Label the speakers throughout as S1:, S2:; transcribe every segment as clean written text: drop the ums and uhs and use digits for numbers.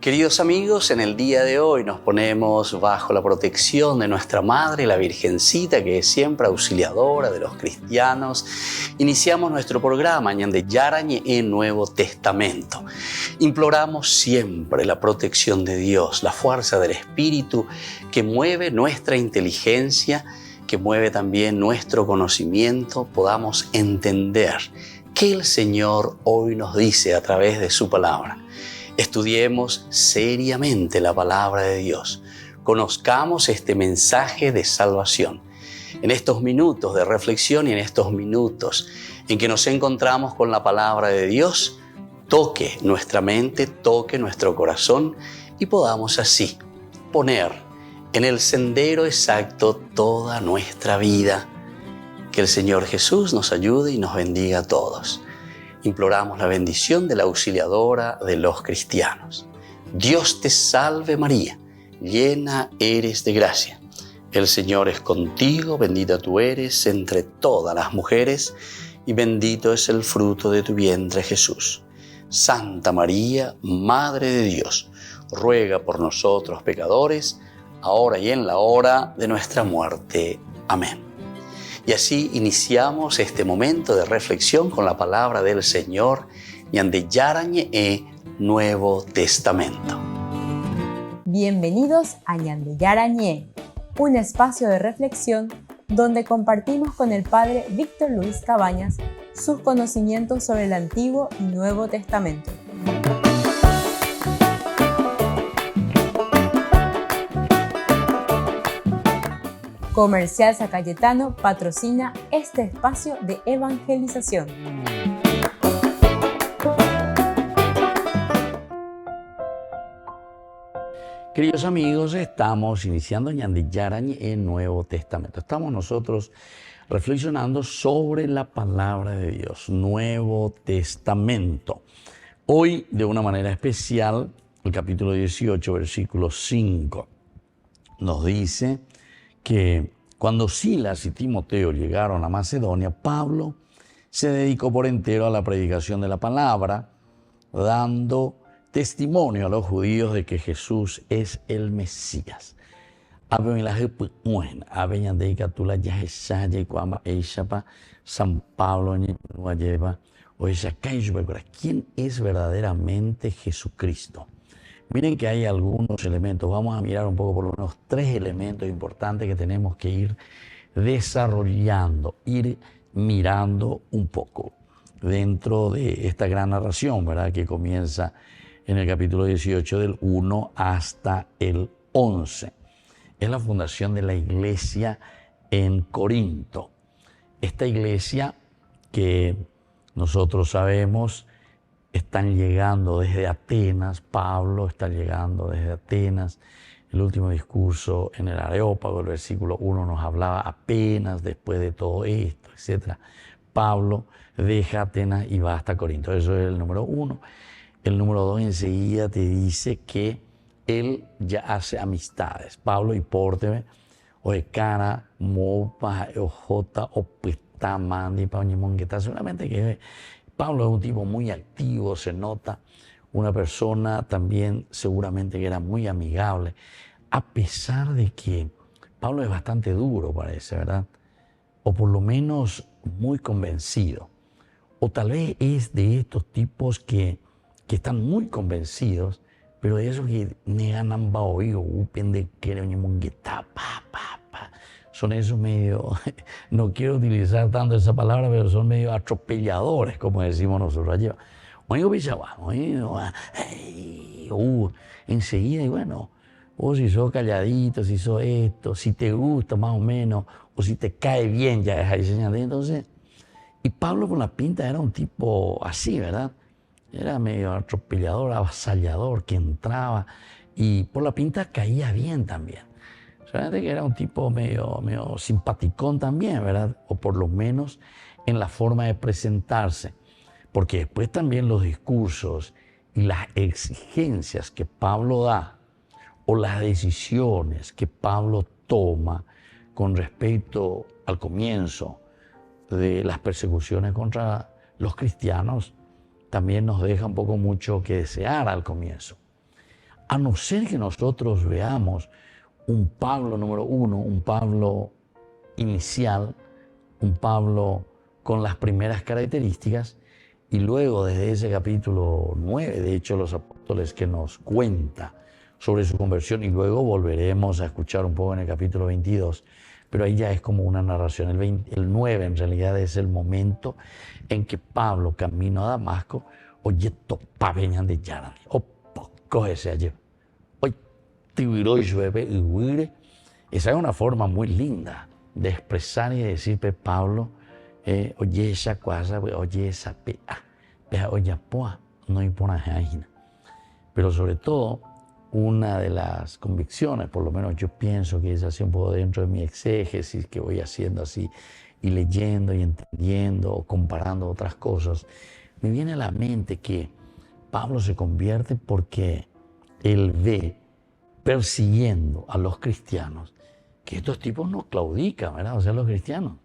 S1: Queridos amigos, en el día de hoy nos ponemos bajo la protección de nuestra Madre, la Virgencita, que es siempre auxiliadora de los cristianos. Iniciamos nuestro programa Ñande Yarañe en Nuevo Testamento. Imploramos siempre la protección de Dios, la fuerza del Espíritu que mueve nuestra inteligencia, que mueve también nuestro conocimiento, podamos entender qué el Señor hoy nos dice a través de su palabra. Estudiemos seriamente la palabra de Dios. Conozcamos este mensaje de salvación. En estos minutos de reflexión y en estos minutos en que nos encontramos con la palabra de Dios, toque nuestra mente, toque nuestro corazón y podamos así poner en el sendero exacto toda nuestra vida. Que el Señor Jesús nos ayude y nos bendiga a todos. Imploramos la bendición de la auxiliadora de los cristianos. Dios te salve María, llena eres de gracia. El Señor es contigo, bendita tú eres entre todas las mujeres y bendito es el fruto de tu vientre Jesús. Santa María, Madre de Dios, ruega por nosotros pecadores, ahora y en la hora de nuestra muerte. Amén. Y así iniciamos este momento de reflexión con la palabra del Señor, Ñande Yarañe Nuevo Testamento.
S2: Bienvenidos a Ñande Yarañe, un espacio de reflexión donde compartimos con el Padre Víctor Luis Cabañas sus conocimientos sobre el Antiguo y Nuevo Testamento. Comercial San Cayetano patrocina este espacio de evangelización.
S1: Queridos amigos, estamos iniciando Ñande Yarañe en Nuevo Testamento. Estamos nosotros reflexionando sobre la palabra de Dios, Nuevo Testamento. Hoy, de una manera especial, el capítulo 18, versículo 5, nos dice que cuando Silas y Timoteo llegaron a Macedonia, Pablo se dedicó por entero a la predicación de la palabra, dando testimonio a los judíos de que Jesús es el Mesías. San Pablo, ¿quién es verdaderamente Jesucristo? Miren que hay algunos elementos, vamos a mirar un poco por lo menos 3 elementos importantes que tenemos que ir desarrollando, ir mirando un poco dentro de esta gran narración, ¿verdad? Que comienza en el capítulo 18 del 1 hasta el 11. Es la fundación de la iglesia en Corinto. Esta iglesia que nosotros sabemos están llegando desde Atenas, Pablo está llegando desde Atenas. El último discurso en el Areópago, el versículo 1, nos hablaba apenas después de todo esto, etc. Pablo deja Atenas y va hasta Corinto. Eso es el número 1. El número 2 enseguida te dice que él ya hace amistades. Pablo y Pórteme, o Ekara, Mopa, Ojota, Opetamandi, Pauñimongueta, seguramente que Pablo es un tipo muy activo, se nota, una persona también seguramente que era muy amigable, a pesar de que Pablo es bastante duro, parece, ¿verdad? O por lo menos muy convencido. O tal vez es de estos tipos que están muy convencidos, pero de esos que negan oído, upende que son esos medio, no quiero utilizar tanto esa palabra, pero son medio atropelladores, como decimos nosotros allí. Enseguida, y bueno, vos si sos calladito, si sos esto, si te gusta más o menos, o si te cae bien, ya deja de señalar. Entonces, y Pablo con la pinta era un tipo así, ¿verdad? Era medio atropellador, avasallador, que entraba y por la pinta caía bien también. Solamente que era un tipo medio simpaticón también, ¿verdad? O por lo menos en la forma de presentarse. Porque después también los discursos y las exigencias que Pablo da o las decisiones que Pablo toma con respecto al comienzo de las persecuciones contra los cristianos también nos deja un poco mucho que desear al comienzo.
S3: A no ser que nosotros veamos un Pablo número uno, un Pablo inicial, un Pablo con las primeras características, y luego desde ese capítulo 9, de hecho, los apóstoles que nos cuenta sobre su conversión, y luego volveremos a escuchar un poco en el capítulo 22, pero ahí ya es como una narración. El 9 en realidad es el momento en que Pablo, camino a Damasco, oye, topaveñan de Yaran, o poco ese ayer, hoy tiburó y llueve y huire. Esa es una forma muy linda de expresar y de decir, Pablo, oye esa cosa, oye esa pea, oye poa, no hay por ajena. Pero sobre todo, una de las convicciones, por lo menos yo pienso que es así un poco dentro de mi exégesis que voy haciendo así y leyendo y entendiendo o comparando otras cosas, me viene a la mente que Pablo se convierte porque él ve persiguiendo a los cristianos que estos tipos no claudican, ¿verdad? O sea, los cristianos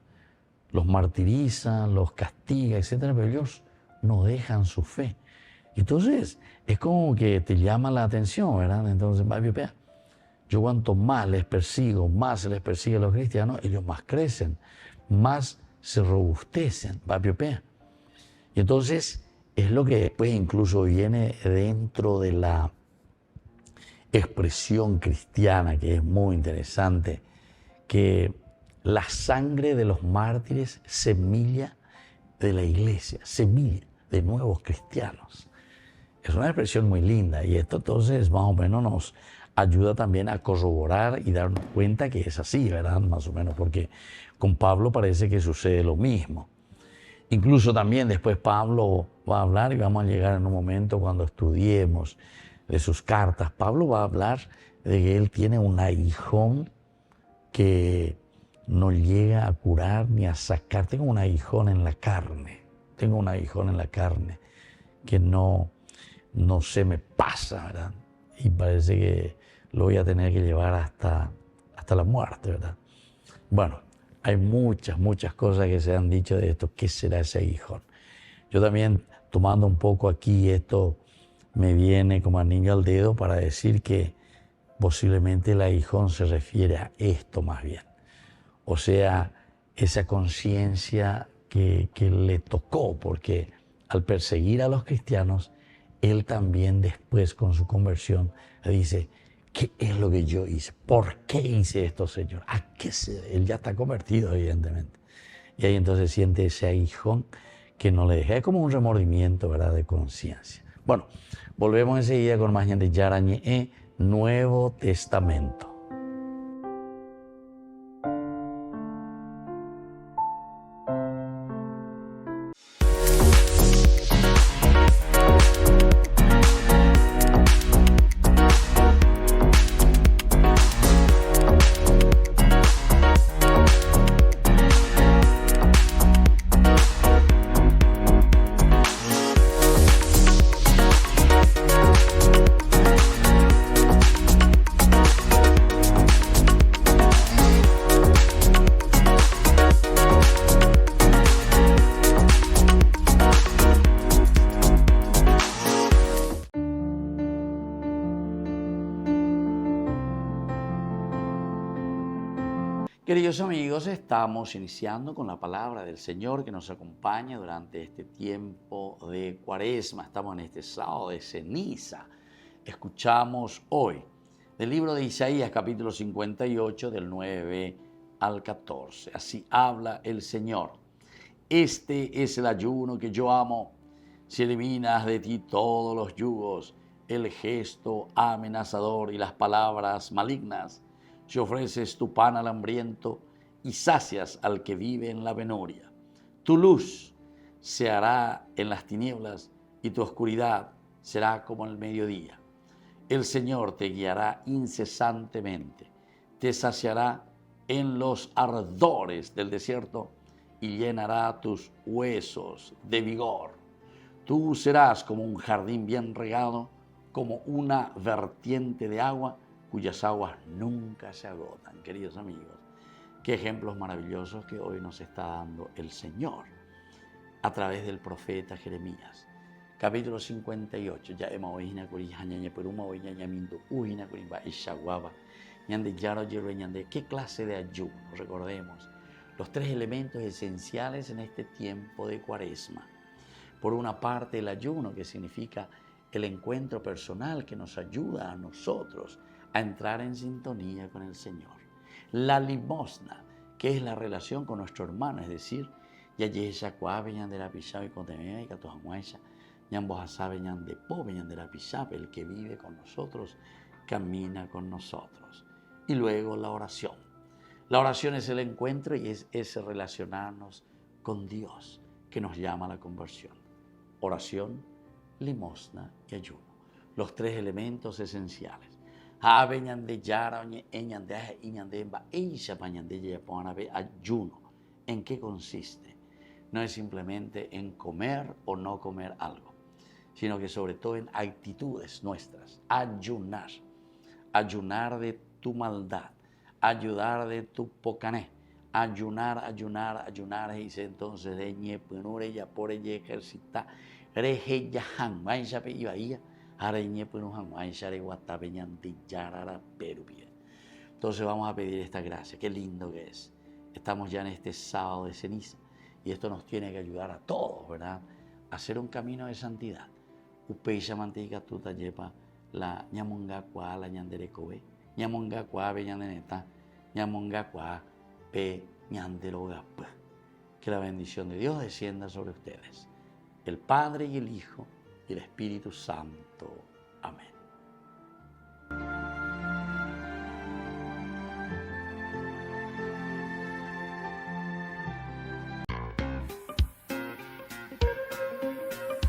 S3: los martirizan, los castiga, etcétera, pero ellos no dejan su fe. Entonces, es como que te llama la atención, ¿verdad? Entonces, yo cuanto más les persigo, más se les persigue a los cristianos, ellos más crecen, más se robustecen, y entonces es lo que después incluso viene dentro de la expresión cristiana, que es muy interesante, que la sangre de los mártires, semilla de la iglesia, semilla de nuevos cristianos. Es una expresión muy linda y esto entonces más o menos nos ayuda también a corroborar y darnos cuenta que es así, ¿verdad? Más o menos, porque con Pablo parece que sucede lo mismo. Incluso también después Pablo va a hablar, y vamos a llegar en un momento cuando estudiemos de sus cartas, Pablo va a hablar de que él tiene un aguijón que no llega a curar ni a sacar. Tengo un aguijón en la carne, que no se me pasa, ¿verdad? Y parece que lo voy a tener que llevar hasta la muerte, ¿verdad? Bueno, hay muchas cosas que se han dicho de esto. ¿Qué será ese aguijón? Yo también, tomando un poco aquí, esto me viene como anillo al dedo para decir que posiblemente el aguijón se refiere a esto más bien. O sea, esa conciencia que le tocó, porque al perseguir a los cristianos, él también después con su conversión dice, ¿qué es lo que yo hice? ¿Por qué hice esto, Señor? ¿A qué Él ya está convertido, evidentemente. Y ahí entonces siente ese aguijón que no le deja. Es como un remordimiento, ¿verdad?, de conciencia. Bueno, volvemos enseguida con más gente Yarañe, Nuevo Testamento.
S1: Queridos amigos, estamos iniciando con la palabra del Señor que nos acompaña durante este tiempo de Cuaresma. Estamos en este sábado de ceniza. Escuchamos hoy del libro de Isaías, capítulo 58, del 9 al 14. Así habla el Señor. Este es el ayuno que yo amo. Si eliminas de ti todos los yugos, el gesto amenazador y las palabras malignas, si ofreces tu pan al hambriento y sacias al que vive en la penuria, tu luz se hará en las tinieblas y tu oscuridad será como el mediodía. El Señor te guiará incesantemente, te saciará en los ardores del desierto y llenará tus huesos de vigor. Tú serás como un jardín bien regado, como una vertiente de agua cuyas aguas nunca se agotan. Queridos amigos, qué ejemplos maravillosos que hoy nos está dando el Señor a través del profeta Jeremías.
S3: Capítulo 58. Ya hemos oído con ñañe peruma o ñaña mindo uina con ba ishaguaba ñande yaro yero ñande. ¿Qué clase de ayuno? Recordemos los tres elementos esenciales en este tiempo de Cuaresma. Por una parte, el ayuno, que significa el encuentro personal que nos ayuda a nosotros a entrar en sintonía con el Señor. La limosna, que es la relación con nuestro hermano, es decir, ya yesha cuave ñande la pisaba y contemea y catojamuesha. El que vive con nosotros, camina con nosotros. Y luego la oración. La oración es el encuentro y es ese relacionarnos con Dios que nos llama a la conversión. Oración, limosna y ayuno. Los tres elementos esenciales. Ayuno. ¿En qué consiste? No es simplemente en comer o no comer algo, sino que sobre todo en actitudes nuestras. Ayunar. Ayunar de tu maldad. Ayudar de tu pocané. Ayunar. Y dice entonces de ñepunure ya por ella ejercita. Reje yahan. Vaya pe ibaía. Ahora ñepunuhan. Vaya re guatapeñante yarara perubia. Entonces vamos a pedir esta gracia. Qué lindo que es. Estamos ya en este sábado de ceniza. Y esto nos tiene que ayudar a todos, ¿verdad? A hacer un camino de santidad. Upeisha manteca tuta yepa la ñamonga kwa la ñanderecobe, ñamonga kwa be ñandeneta, ñamonga kwa pe ñanderogapa. Que la bendición de Dios descienda sobre ustedes, el Padre y el Hijo y el Espíritu Santo. Amén.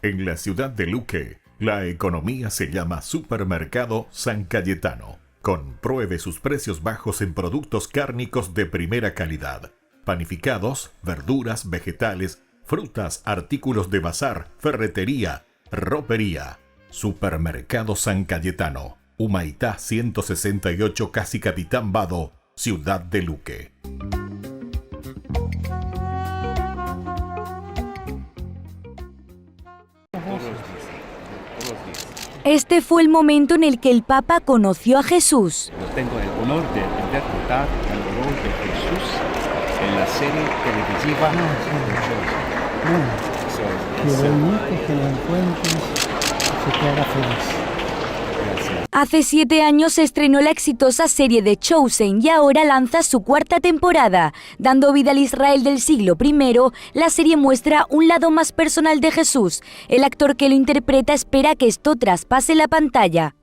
S4: En la ciudad de Luque, la economía se llama Supermercado San Cayetano. Compruebe sus precios bajos en productos cárnicos de primera calidad. Panificados, verduras, vegetales, frutas, artículos de bazar, ferretería, ropería. Supermercado San Cayetano. Humaitá 168, Casi Capitán Vado, ciudad de Luque.
S5: Este fue el momento en el que el Papa conoció a Jesús.
S6: Yo tengo el honor de interpretar el rol de Jesús en la serie televisiva
S7: Que bonito que lo encuentres, que te haga feliz.
S6: Gracias.
S5: Hace 7 años se estrenó la exitosa serie The Chosen y ahora lanza su 4ª temporada. Dando vida al Israel del siglo I, la serie muestra un lado más personal de Jesús. El actor que lo interpreta espera que esto traspase la pantalla.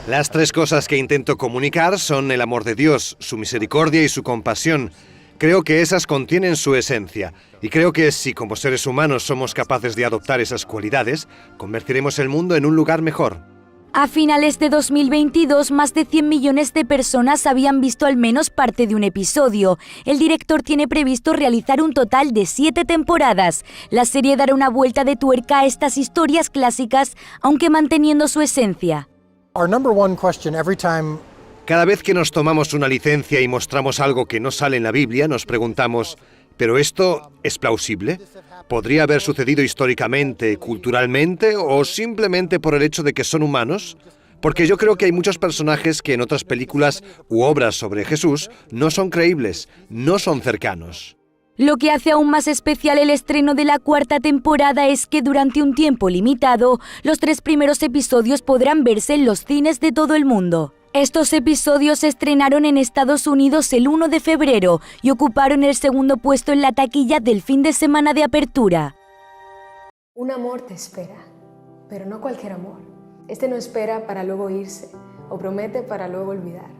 S8: Las 3 cosas que intento comunicar son el amor de Dios, su misericordia y su compasión. Creo que esas contienen su esencia, y creo que si como seres humanos somos capaces de adoptar esas cualidades, convertiremos el mundo en un lugar mejor.
S5: A finales de 2022, más de 100 millones de personas habían visto al menos parte de un episodio. El director tiene previsto realizar un total de 7 temporadas. La serie dará una vuelta de tuerca a estas historias clásicas, aunque manteniendo su esencia.
S7: Our number one question every time.
S8: Cada vez que nos tomamos una licencia y mostramos algo que no sale en la Biblia, nos preguntamos, ¿pero esto es plausible? ¿Podría haber sucedido históricamente, culturalmente o simplemente por el hecho de que son humanos? Porque yo creo que hay muchos personajes que en otras películas u obras sobre Jesús no son creíbles, no son cercanos.
S5: Lo que hace aún más especial el estreno de la 4ª temporada es que durante un tiempo limitado, los 3 primeros episodios podrán verse en los cines de todo el mundo. Estos episodios se estrenaron en Estados Unidos el 1 de febrero y ocuparon el 2º puesto en la taquilla del fin de semana de apertura.
S9: Un amor te espera, pero no cualquier amor. Este no espera para luego irse o promete para luego olvidar.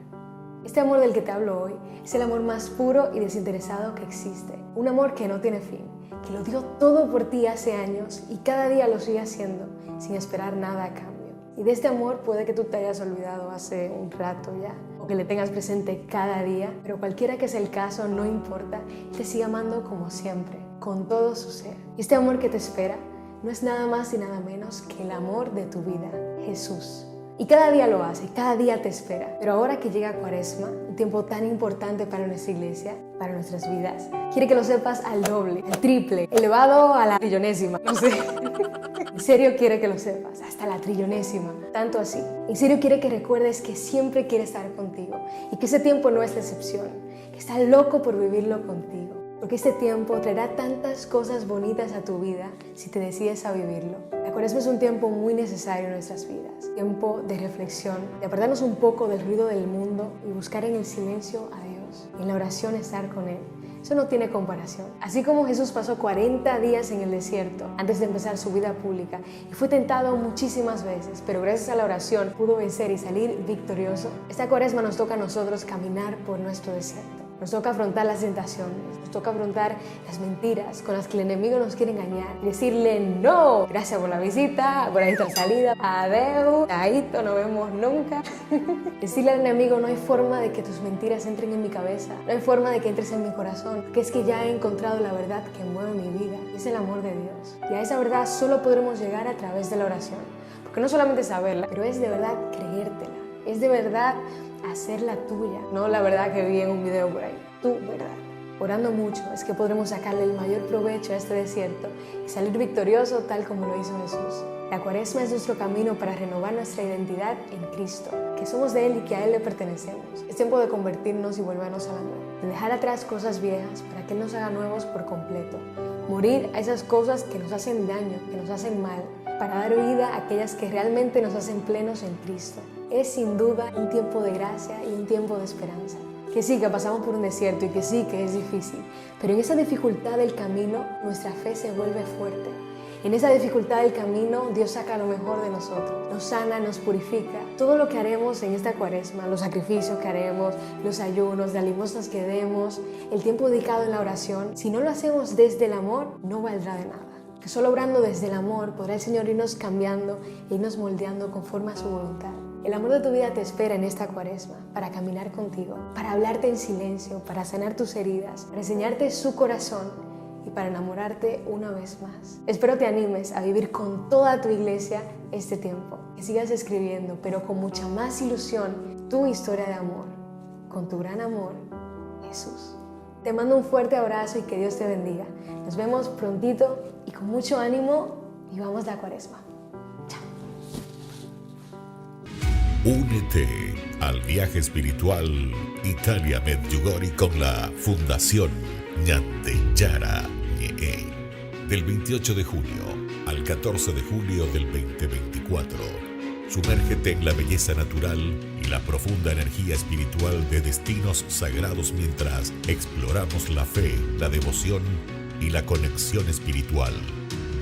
S9: Este amor del que te hablo hoy es el amor más puro y desinteresado que existe. Un amor que no tiene fin, que lo dio todo por ti hace años y cada día lo sigue haciendo sin esperar nada a cambio. Y de este amor puede que tú te hayas olvidado hace un rato ya, o que le tengas presente cada día, pero cualquiera que sea el caso, no importa, Él te sigue amando como siempre, con todo su ser. Y este amor que te espera no es nada más y nada menos que el amor de tu vida, Jesús. Y cada día lo hace, cada día te espera. Pero ahora que llega Cuaresma, un tiempo tan importante para nuestra iglesia, para nuestras vidas, quiere que lo sepas al doble, al triple, elevado a la trillonésima, no sé. En serio quiere que lo sepas, hasta la trillonésima, tanto así. En serio quiere que recuerdes que siempre quiere estar contigo y que ese tiempo no es la excepción, que está loco por vivirlo contigo. Porque este tiempo traerá tantas cosas bonitas a tu vida si te decides a vivirlo. La Cuaresma es un tiempo muy necesario en nuestras vidas. Tiempo de reflexión, de apartarnos un poco del ruido del mundo y buscar en el silencio a Dios. Y en la oración estar con Él. Eso no tiene comparación. Así como Jesús pasó 40 días en el desierto antes de empezar su vida pública y fue tentado muchísimas veces, pero gracias a la oración pudo vencer y salir victorioso, esta Cuaresma nos toca a nosotros caminar por nuestro desierto. Nos toca afrontar las tentaciones, nos toca afrontar las mentiras con las que el enemigo nos quiere engañar y decirle no, gracias por la visita, por esta salida, adeu, chaito, nos vemos nunca. Decirle al enemigo no hay forma de que tus mentiras entren en mi cabeza, no hay forma de que entres en mi corazón, que es que ya he encontrado la verdad que mueve mi vida, y es el amor de Dios. Y a esa verdad solo podremos llegar a través de la oración, porque no solamente saberla, pero es de verdad creértela, es de verdad hacerla tuya, no la verdad que vi en un video por ahí, tu verdad. Orando mucho es que podremos sacarle el mayor provecho a este desierto y salir victorioso tal como lo hizo Jesús. La Cuaresma es nuestro camino para renovar nuestra identidad en Cristo, que somos de Él y que a Él le pertenecemos. Es tiempo de convertirnos y volvernos al amor, de dejar atrás cosas viejas para que Él nos haga nuevos por completo, morir a esas cosas que nos hacen daño, que nos hacen mal, para dar vida a aquellas que realmente nos hacen plenos en Cristo. Es sin duda un tiempo de gracia y un tiempo de esperanza. Que sí, que pasamos por un desierto y que sí, que es difícil, pero en esa dificultad del camino nuestra fe se vuelve fuerte. En esa dificultad del camino Dios saca lo mejor de nosotros, nos sana, nos purifica. Todo lo que haremos en esta Cuaresma, los sacrificios que haremos, los ayunos, las limosnas que demos, el tiempo dedicado en la oración, si no lo hacemos desde el amor, no valdrá de nada. Que solo obrando desde el amor podrá el Señor irnos cambiando e irnos moldeando conforme a su voluntad. El amor de tu vida te espera en esta Cuaresma para caminar contigo, para hablarte en silencio, para sanar tus heridas, para enseñarte su corazón y para enamorarte una vez más. Espero te animes a vivir con toda tu iglesia este tiempo. Que sigas escribiendo, pero con mucha más ilusión, tu historia de amor, con tu gran amor, Jesús. Te mando un fuerte abrazo y que Dios te bendiga. Nos vemos prontito y con mucho ánimo vivamos la Cuaresma.
S4: Únete al viaje espiritual Italia Medjugorje con la Fundación Ñande Yara Ñe. Del 28 de junio al 14 de julio del 2024. Sumérgete en la belleza natural y la profunda energía espiritual de destinos sagrados mientras exploramos la fe, la devoción y la conexión espiritual.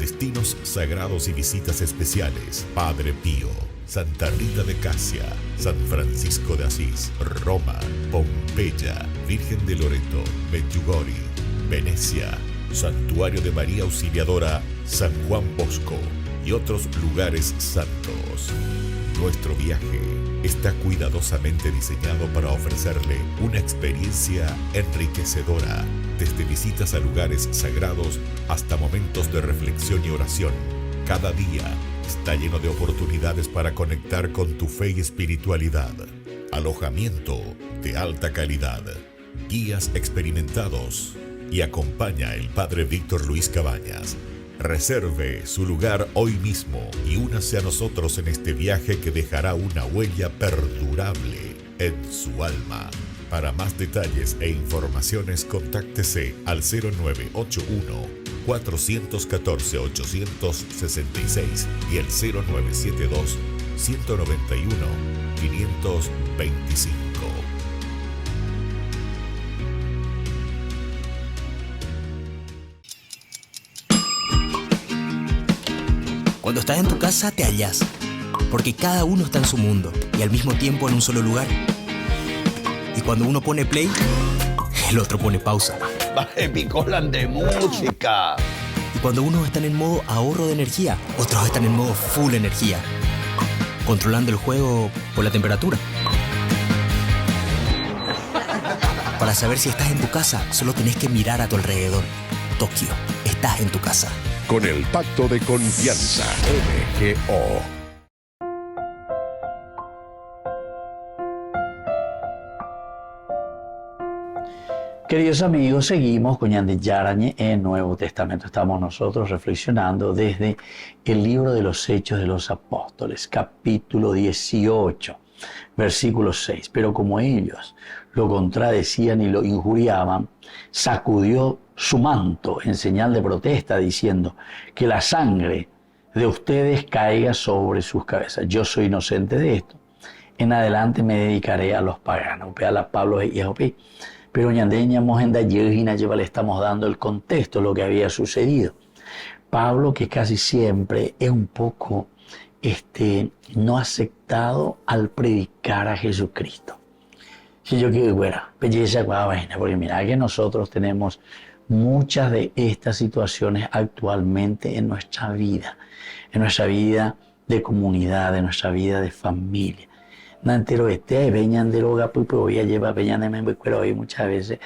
S4: Destinos sagrados y visitas especiales. Padre Pío, Santa Rita de Casia, San Francisco de Asís, Roma, Pompeya, Virgen de Loreto, Medjugorje, Venecia, Santuario de María Auxiliadora, San Juan Bosco y otros lugares santos. Nuestro viaje está cuidadosamente diseñado para ofrecerle una experiencia enriquecedora, desde visitas a lugares sagrados hasta momentos de reflexión y oración. Cada día está lleno de oportunidades para conectar con tu fe y espiritualidad. Alojamiento de alta calidad, guías experimentados y acompaña el Padre Víctor Luis Cabañas. Reserve su lugar hoy mismo y únase a nosotros en este viaje que dejará una huella perdurable en su alma. Para más detalles e informaciones, contáctese al 0981-414-866 y el 0972-191-525.
S10: Cuando estás en tu casa te hallas, porque cada uno está en su mundo y al mismo tiempo en un solo lugar. Y cuando uno pone play, el otro pone pausa.
S11: Baje picolan de música.
S10: Y cuando unos están en modo ahorro de energía, otros están en modo full energía, controlando el juego por la temperatura. Para saber si estás en tu casa, solo tenés que mirar a tu alrededor. Tokio, estás en tu casa.
S12: Con el Pacto de Confianza, MGO.
S3: Queridos amigos, seguimos con Ñande Yarañe en Nuevo Testamento. Estamos nosotros reflexionando desde el libro de los Hechos de los Apóstoles, capítulo 18, versículo 6. Pero como ellos lo contradecían y lo injuriaban, sacudió su manto en señal de protesta, diciendo: que la sangre de ustedes caiga sobre sus cabezas. Yo soy inocente de esto. En adelante me dedicaré a los paganos. A la Pablo y a Jopi. Pero ñandeñamos en Dayegina le estamos dando el contexto, lo que había sucedido. Pablo, que casi siempre es un poco no aceptado al predicar a Jesucristo. Si yo quiero, bueno, belleza, porque mira que nosotros tenemos muchas de estas situaciones actualmente en nuestra vida de comunidad, en nuestra vida de familia. Nantero veñan de loga pues voy a llevar veñan de membuquero hoy muchas veces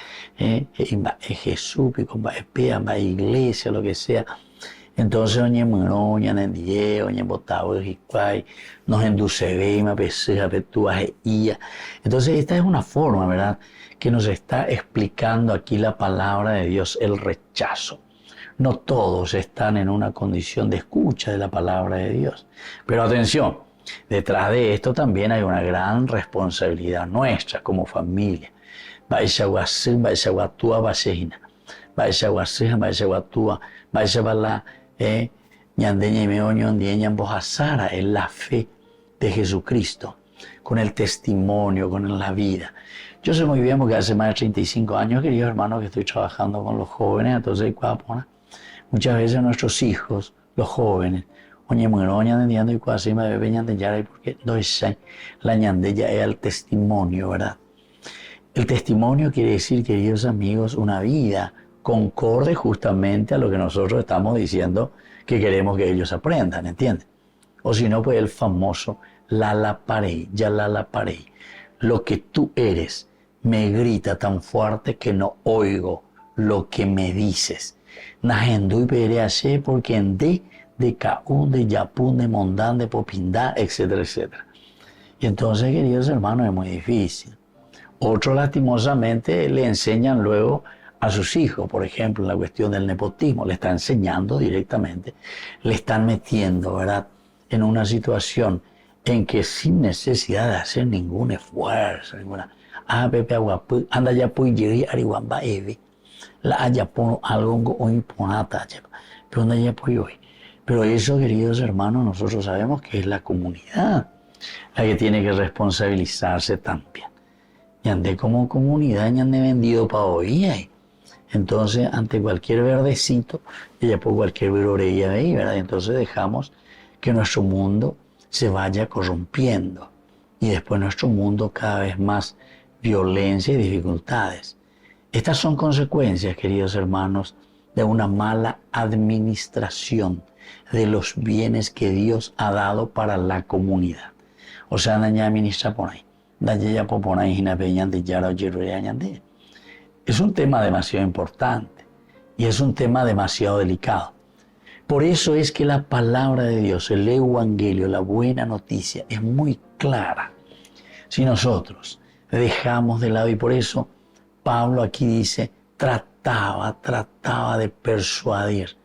S3: Jesús y con va iglesia lo que sea. Entonces oñe moña nendie oñe botado y cuay nos enduce veima pesea petúa ia. Entonces esta es una forma, ¿verdad?, que nos está explicando aquí la palabra de Dios, el rechazo. No todos están en una condición de escucha de la palabra de Dios. Pero atención, detrás de esto también hay una gran responsabilidad nuestra como familia. Es la fe de Jesucristo, con el testimonio, con la vida. Yo sé muy bien porque hace más de 35 años, queridos hermanos, que estoy trabajando con los jóvenes, entonces muchas veces nuestros hijos, los jóvenes, oye, mueroña entendiendo y casi me bebe ñandeyara porque no es la ñandeya es el testimonio, ¿verdad? El testimonio quiere decir, queridos amigos, una vida concorde justamente a lo que nosotros estamos diciendo que queremos que ellos aprendan, ¿entienden? O si no, pues el famoso la parei, ya la parei. Lo que tú eres me grita tan fuerte que no oigo lo que me dices. Najendu y pereache porque en de Caún, de Yapún, de Mondán, de Popindá, etcétera, etcétera. Y entonces, queridos hermanos, es muy difícil. Otros, lastimosamente, le enseñan luego a sus hijos, por ejemplo, en la cuestión del nepotismo, le están enseñando directamente, le están metiendo, ¿verdad?, en una situación en que sin necesidad de hacer ningún esfuerzo, Pepe Aguapu, anda ya pues llegué a Ariwamba Eve, la haya pono algo hoy ponata, pero anda ya pues hoy. Pero eso, queridos hermanos, nosotros sabemos que es la comunidad la que tiene que responsabilizarse también. Y ande como comunidad, y ande vendido para hoy. Entonces, ante cualquier verdecito, ya por cualquier verorella ahí, ¿verdad? Entonces dejamos que nuestro mundo se vaya corrompiendo. Y después nuestro mundo cada vez más violencia y dificultades. Estas son consecuencias, queridos hermanos, de una mala administración de los bienes que Dios ha dado para la comunidad. O sea, daña administra por ahí. Es un tema demasiado importante y es un tema demasiado delicado. Por eso es que la palabra de Dios, el evangelio, la buena noticia, es muy clara. Si nosotros dejamos de lado, y por eso Pablo aquí dice, trataba de persuadir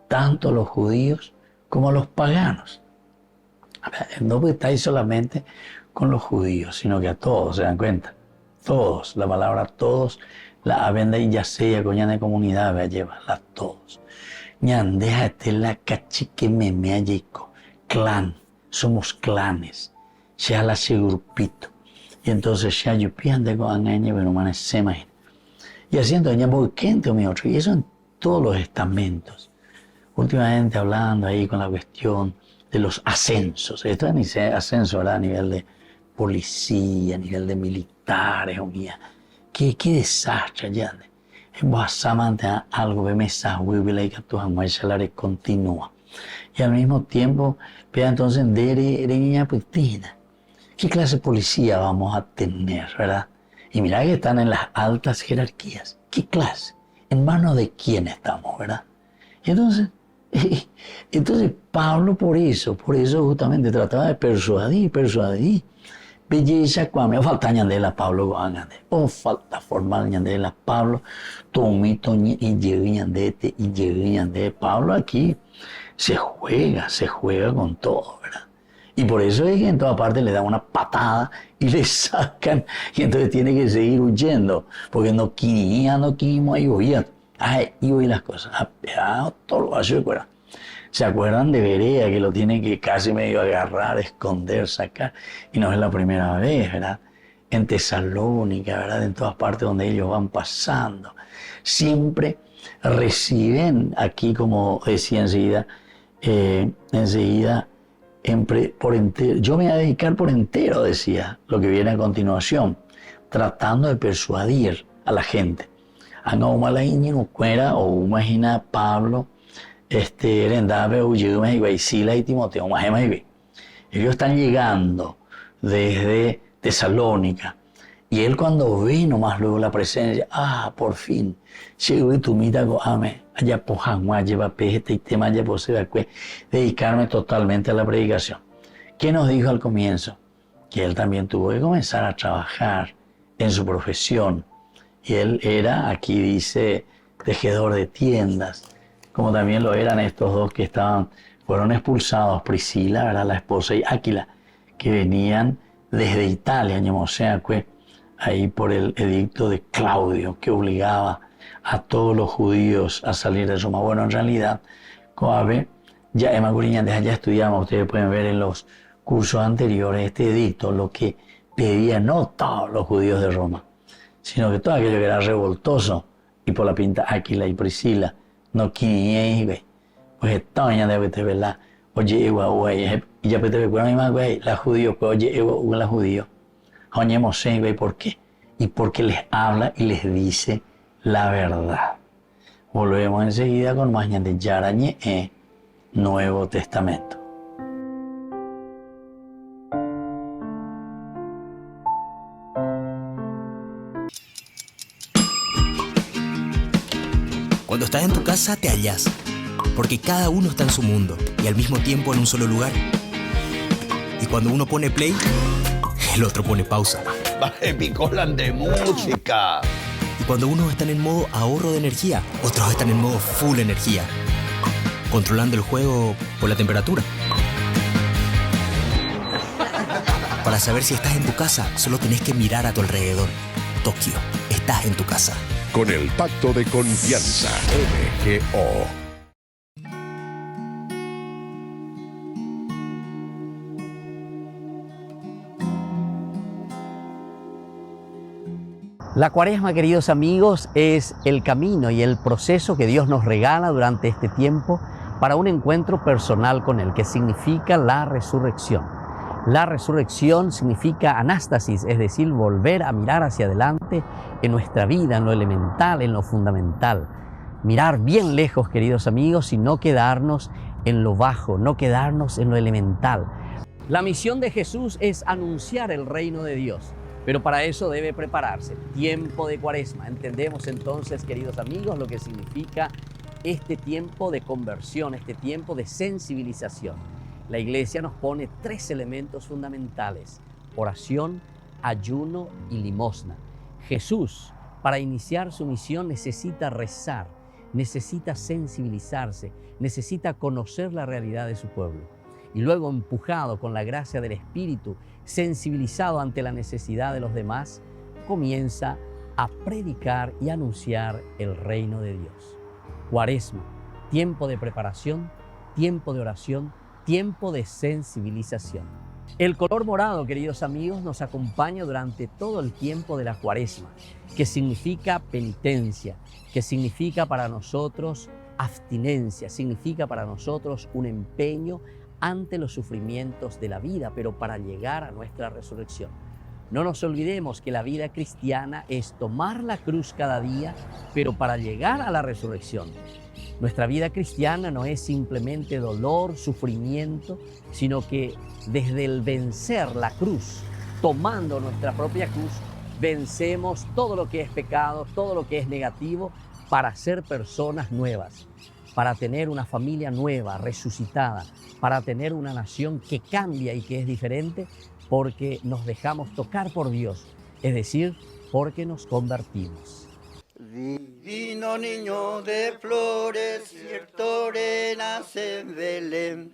S3: tanto a los judíos como a los paganos. No estáis solamente con los judíos, sino que a todos, ¿se dan cuenta? Todos, la palabra todos, la venda y ya sea coña de comunidad, vea, llevarla todos. Ñan, déjate la cachique meme ayeco, clan, somos clanes, ya la grupito. Y entonces ya yo pienso con angañe, pero man se imagina. Y haciendo ña boquente o mi otro, y eso en todos los estamentos. Últimamente hablando ahí con la cuestión de los ascensos. Esto es ascenso, ¿verdad? A nivel de policía, a nivel de militares, o mía. Qué desastre, ya. En Boasamante algo de mesa, y que tu jamás continúa. Y al mismo tiempo, vea entonces, de niña pistina. ¿Qué clase de policía vamos a tener, verdad? Y mira que están en las altas jerarquías. ¿Qué clase? ¿En manos de quién estamos, verdad? Y entonces Pablo por eso justamente trataba de persuadir. belleza cuando falta ñandela Pablo guangande o falta formal ñandela Pablo tomito y ñandete y ñandete Pablo aquí se juega con todo, ¿verdad? Y por eso es que en toda parte le dan una patada y le sacan y entonces tiene que seguir huyendo porque no quería y huía. Ay, y oí las cosas, todo lo hace de cuerda. ¿Se acuerdan de Berea que lo tiene que casi medio agarrar, esconder, sacar? Y no es la primera vez, ¿verdad? En Tesalónica, ¿verdad? En todas partes donde ellos van pasando. Siempre reciben aquí, como decía enseguida, por entero. Yo me voy a dedicar por entero, decía, lo que viene a continuación, tratando de persuadir a la gente. Anga uma la iñi cuera o imagina Pablo Rendabe Uyuma y Sila y Timoteo Mahema y ellos están llegando desde Tesalónica y él cuando ve nomás luego la presencia, por fin llegó y tu mita go ame allá pojangua lleva pejete y tema ya posee dedicarme totalmente a la predicación. ¿Qué nos dijo al comienzo? Que él también tuvo que comenzar a trabajar en su profesión. Y él era, aquí dice, tejedor de tiendas, como también lo eran estos dos que fueron expulsados, Priscila, era la esposa, y Áquila, que venían desde Italia, o sea, ahí por el edicto de Claudio, que obligaba a todos los judíos a salir de Roma. Bueno, en realidad, Coabe, ya Emma Guriñán, ya estudiamos, ustedes pueden ver en los cursos anteriores, este edicto, lo que pedían no todos los judíos de Roma, sino que todo aquello que era revoltoso, y por la pinta Áquila y Priscila, no querían, pues esta ya debe te verla, oye, güey, y ya te ve, güey, la judío, pues oye, la judío, oñemos, güey, ¿por qué? Y porque les habla y les dice la verdad. Volvemos enseguida con más de Yarañe, Nuevo Testamento.
S10: Cuando estás en tu casa te hallas, porque cada uno está en su mundo y al mismo tiempo en un solo lugar. Y cuando uno pone play, el otro pone pausa.
S11: Picolan de música.
S10: Y cuando unos están en modo ahorro de energía, otros están en modo full energía, controlando el juego por la temperatura. Para saber si estás en tu casa, solo tenés que mirar a tu alrededor. Tokio, estás en tu casa.
S4: Con el Pacto de Confianza, MGO.
S1: La Cuaresma, queridos amigos, es el camino y el proceso que Dios nos regala durante este tiempo para un encuentro personal con Él, que significa la resurrección. La resurrección significa anástasis, es decir, volver a mirar hacia adelante en nuestra vida, en lo elemental, en lo fundamental. Mirar bien lejos, queridos amigos, y no quedarnos en lo bajo, no quedarnos en lo elemental. La misión de Jesús es anunciar el reino de Dios, pero para eso debe prepararse. Tiempo de Cuaresma. Entendemos entonces, queridos amigos, lo que significa este tiempo de conversión, este tiempo de sensibilización. La Iglesia nos pone 3 elementos fundamentales: oración, ayuno y limosna. Jesús, para iniciar su misión, necesita rezar, necesita sensibilizarse, necesita conocer la realidad de su pueblo. Y luego, empujado con la gracia del Espíritu, sensibilizado ante la necesidad de los demás, comienza a predicar y anunciar el reino de Dios. Cuaresma, tiempo de preparación, tiempo de oración, tiempo de sensibilización. El color morado, queridos amigos, nos acompaña durante todo el tiempo de la Cuaresma, que significa penitencia, que significa para nosotros abstinencia, significa para nosotros un empeño ante los sufrimientos de la vida, pero para llegar a nuestra resurrección. No nos olvidemos que la vida cristiana es tomar la cruz cada día, pero para llegar a la resurrección. Nuestra vida cristiana no es simplemente dolor, sufrimiento, sino que desde el vencer la cruz, tomando nuestra propia cruz, vencemos todo lo que es pecado, todo lo que es negativo, para ser personas nuevas.
S3: para tener una familia nueva, resucitada, para tener una nación que cambia y que es diferente, porque nos dejamos tocar por Dios, es decir, porque nos convertimos.
S12: Divino niño de flores, cierto nace en Belén,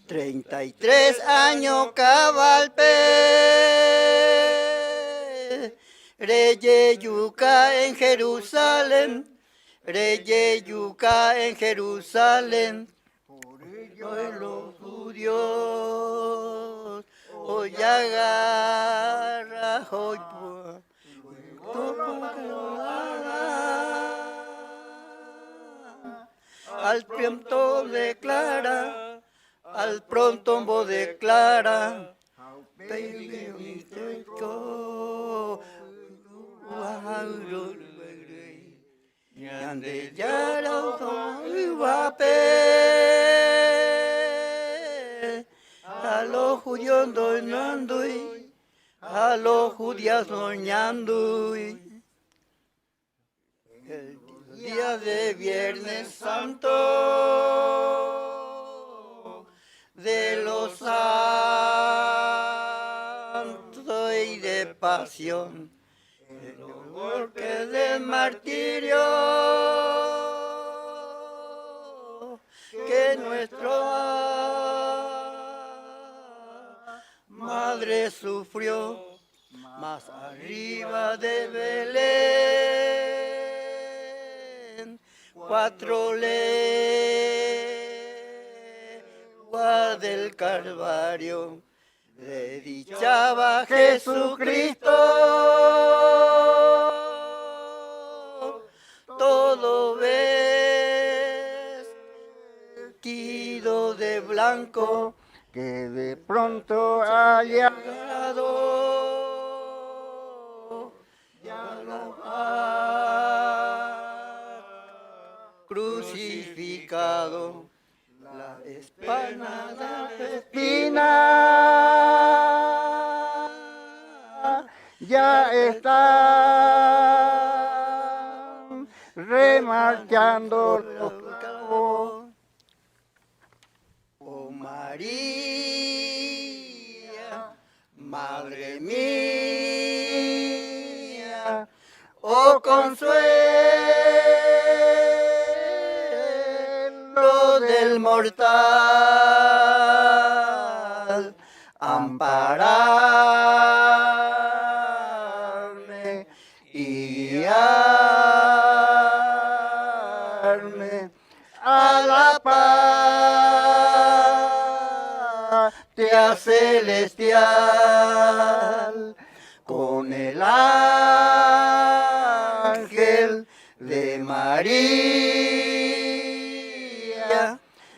S12: 33 años cabalpe, Reye yuca en Jerusalén, Reye yuca en Jerusalén, por ello los judíos hoy agarra, hoy al pronto declara, al pronto vos declara, a los judíos donando, a los judíos soñando. El día de Viernes Santo de los santos y de pasión, el dolor que del martirio que nuestra madre sufrió, más arriba de Belén, 4 leguas del Calvario, dedichaba Jesucristo, todo vestido de blanco, que de pronto haya llegado, ya lo ha crucificado, la espina de espina ya está remarchando los cabos. Oh María, Madre mía, oh consuelo del mortal, ampararme y guiarme a la patria celestial, con el ángel de María,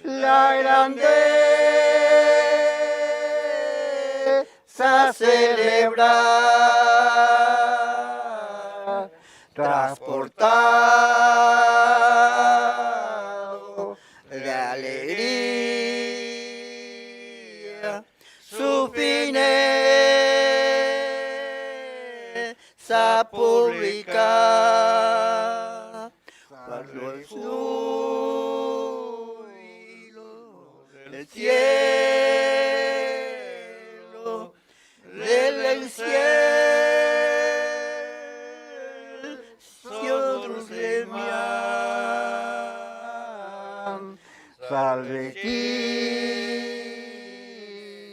S12: la grandeza celebrar, transportado de alegría, su fineza pública, cuando el suelo del cielo, del cielo dulce mian, salve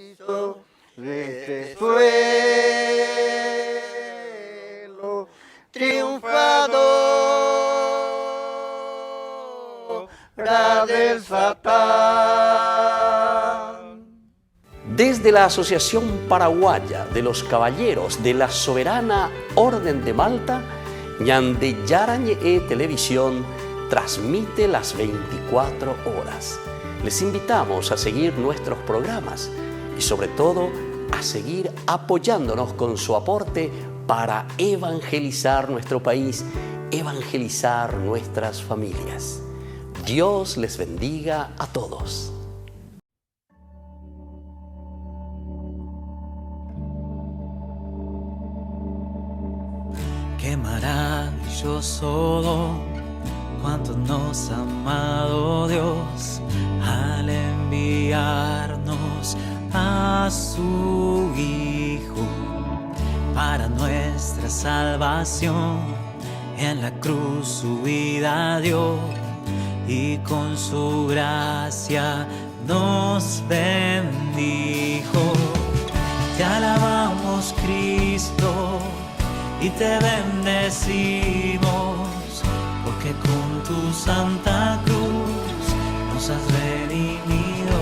S12: Cristo de este suelo triunfador del Satán.
S1: Desde la Asociación Paraguaya de los Caballeros de la Soberana Orden de Malta, Ñande Yarañe Televisión transmite las 24 horas. Les invitamos a seguir nuestros programas y sobre todo a seguir apoyándonos con su aporte para evangelizar nuestro país, evangelizar nuestras familias. Dios les bendiga a todos.
S10: Qué maravilloso
S13: cuánto nos ha amado Dios al enviarnos a su Hijo para nuestra salvación. En la cruz su vida dio y con su gracia nos bendijo. Te alabamos, Cristo, y te bendecimos, porque con tu santa cruz nos has redimido.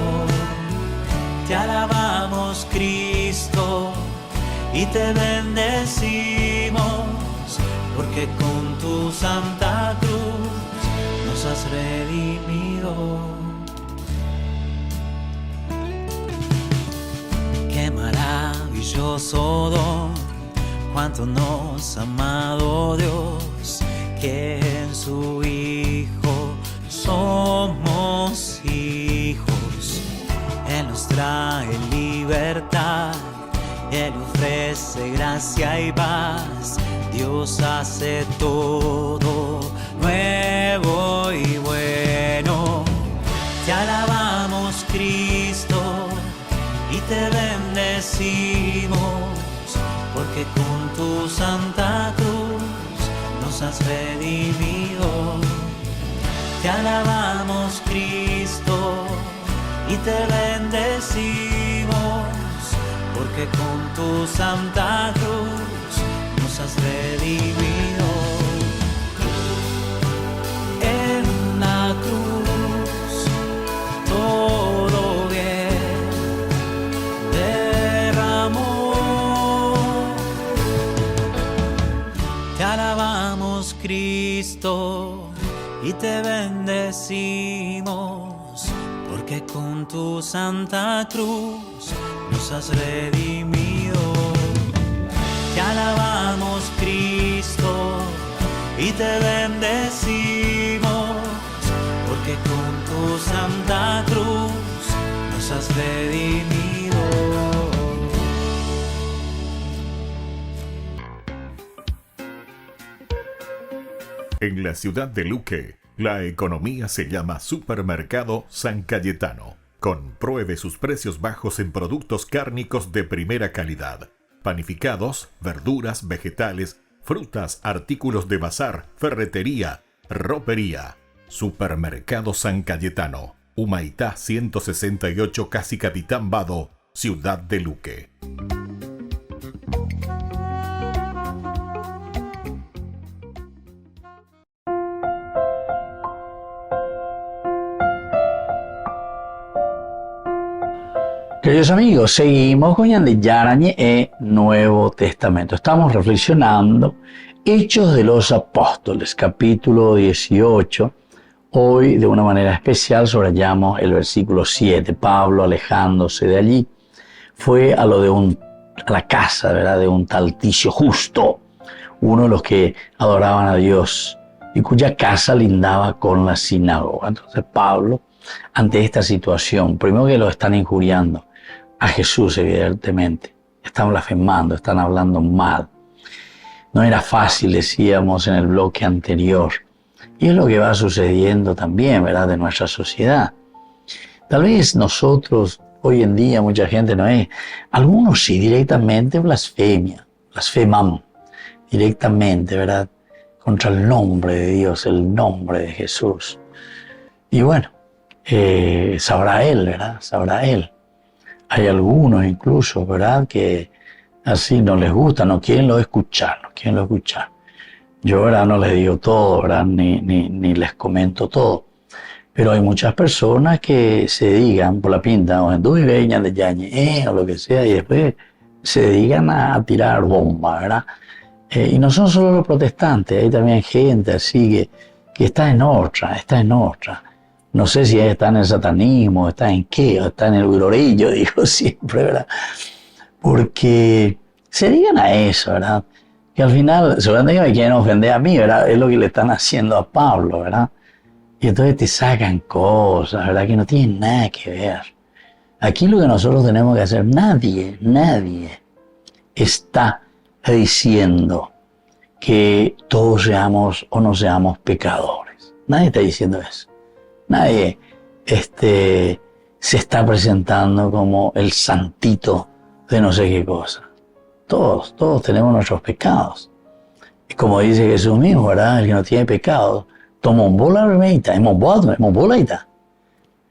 S13: Te alabamos, Cristo, y te bendecimos, porque con tu santa cruz nos has redimido. Qué maravilloso don, cuánto nos ha amado Dios, que en su Hijo somos hijos. Él nos trae libertad, Él ofrece gracia y paz. Dios hace todo nuevo y bueno. Te alabamos, Cristo, y te bendecimos, porque con tu santa cruz nos has redimido. Te alabamos, Cristo, y te bendecimos, porque con tu santa cruz nos has redimido. En la cruz todo bien derramó. Te alabamos, Cristo, y te bendecimos, porque con tu santa cruz nos has redimido. Te alabamos, Cristo, y te bendecimos, porque con tu santa cruz nos has redimido.
S4: En la ciudad de Luque, la economía se llama Supermercado San Cayetano. Compruebe sus precios bajos en productos cárnicos de primera calidad. Panificados, verduras, vegetales, frutas, artículos de bazar, ferretería, ropería. Supermercado San Cayetano, Humaitá 168, Casi Capitán Vado, ciudad de Luque.
S3: Queridos amigos, seguimos con Yandé Yarañe e Nuevo Testamento. Estamos reflexionando Hechos de los Apóstoles, capítulo 18. Hoy, de una manera especial, subrayamos el versículo 7. Pablo, alejándose de allí, fue a la casa, ¿verdad?, de un tal Ticio Justo, uno de los que adoraban a Dios y cuya casa lindaba con la sinagoga. Entonces Pablo, ante esta situación, primero que lo están injuriando a Jesús, evidentemente, están blasfemando, están hablando mal. No era fácil, decíamos en el bloque anterior. Y es lo que va sucediendo también, ¿verdad?, de nuestra sociedad. Tal vez nosotros, hoy en día, mucha gente no es. Algunos sí, directamente blasfeman directamente, ¿verdad?, contra el nombre de Dios, el nombre de Jesús. Y bueno, sabrá Él, ¿verdad? Sabrá Él. Hay algunos incluso, ¿verdad?, que así no les gusta, no quieren lo escuchar, Yo, ¿verdad?, no les digo todo, ¿verdad?, ni les comento todo. Pero hay muchas personas que se dedican por la pinta, o en tu viveña de yañe, o lo que sea, y después se dedican a tirar bombas, ¿verdad? Y no son solo los protestantes, hay también gente así que está en otra. No sé si está en el satanismo, está en qué, o está en el glorillo, digo siempre, ¿verdad? Porque se dedican a eso, ¿verdad? Que al final, seguramente que me quieren ofender a mí, ¿verdad? Es lo que le están haciendo a Pablo, ¿verdad? Y entonces te sacan cosas, ¿verdad?, que no tienen nada que ver. Aquí lo que nosotros tenemos que hacer, nadie está diciendo que todos seamos o no seamos pecadores. Nadie está diciendo eso. Nadie se está presentando como el santito de no sé qué cosa. Todos tenemos nuestros pecados. Y como dice Jesús mismo, ¿verdad? El que no tiene pecado, toma un bola remeita, hemos bolaita.